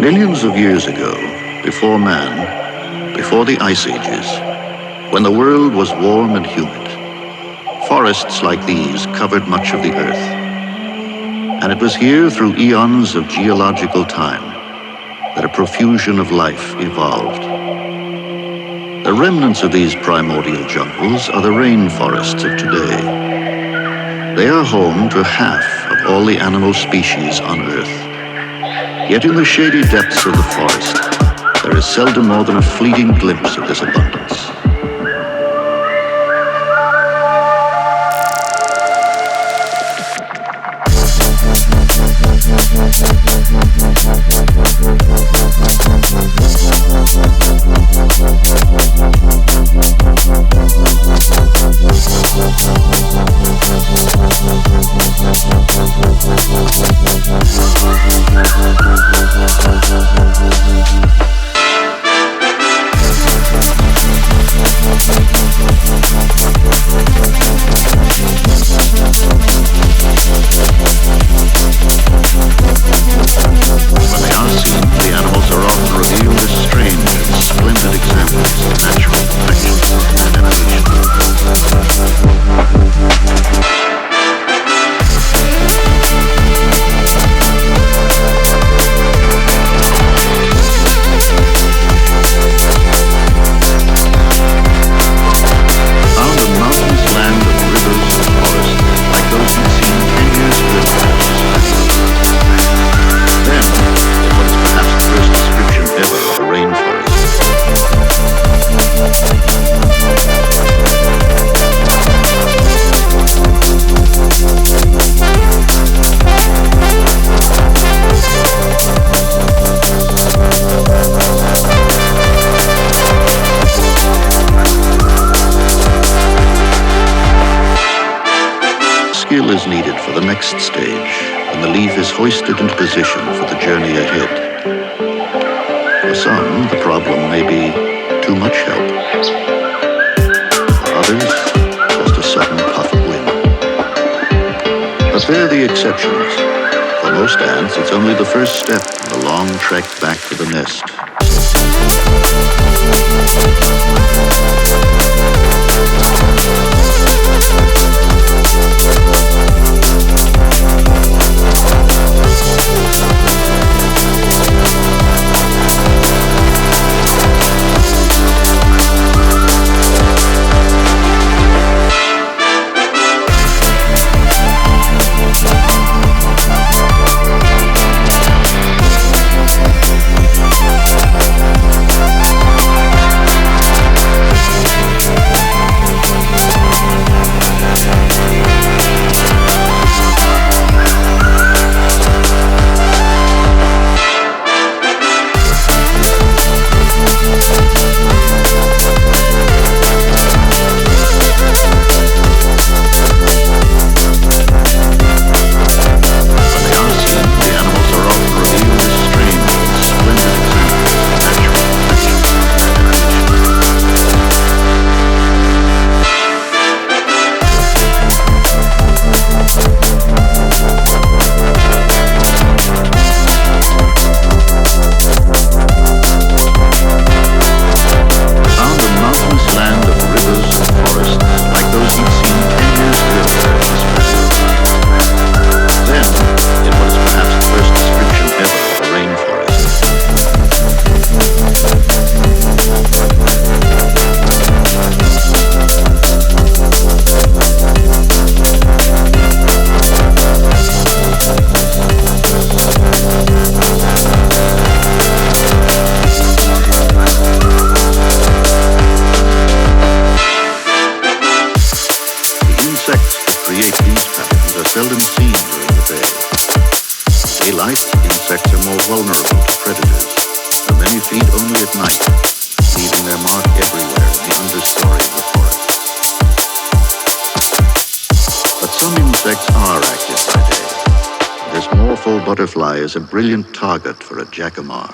Millions of years ago, before man, before the ice ages, when the world was warm and humid, forests like these covered much of the earth. And it was here through eons of geological time that a profusion of life evolved. The remnants of these primordial jungles are the rainforests of today. They are home to half of all the animal species on Earth. Yet in the shady depths of the forest, there is seldom more than a fleeting glimpse of this abundance. Skill is needed for the next stage, and the leaf is hoisted into position for the journey ahead. For some, the problem may be too much help. For others, just a sudden puff of wind. But they're the exceptions. For most ants, it's only the first step in the long trek back to the nest. Seldom seen during the day. Daylight, insects are more vulnerable to predators, and many feed only at night, leaving their mark everywhere in the understory of the forest. But some insects are active by day. This mournful butterfly is a brilliant target for a jacamar.